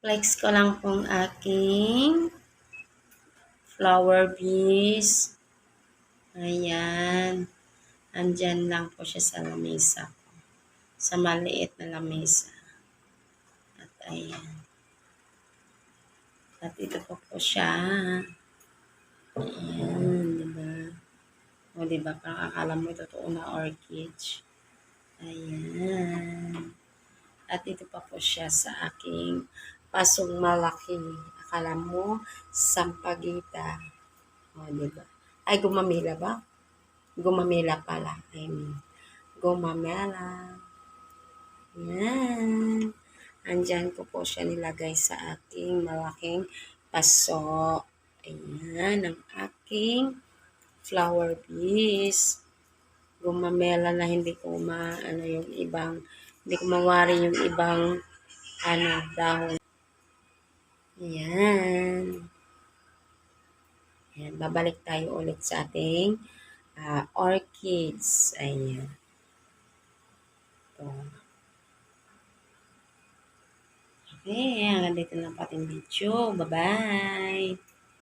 Flex ko lang pong aking flower bees. Ayan. Andyan lang po siya sa lamesa ko. Sa maliit na lamesa. At ayan. At ito po siya. Ayan, diba? O, diba? Parang akala mo totoo na orchids. Ayan. At ito pa po siya sa aking pasong malaki. Akala mo, sampagita. O, diba? Ay, gumamila ba? Gumamila pala. I mean, gumamela. Yan. Andyan ko po siya nilagay sa aking malaking paso. Ayan, ang aking flower bees. Gumamela na hindi ko yung ibang, hindi ko mawari yung ibang, dahon. Ayan. Ayan, babalik tayo ulit sa ating orchids. Ayan. Ito. Okay, hanggang dito lang po ating video. Bye-bye!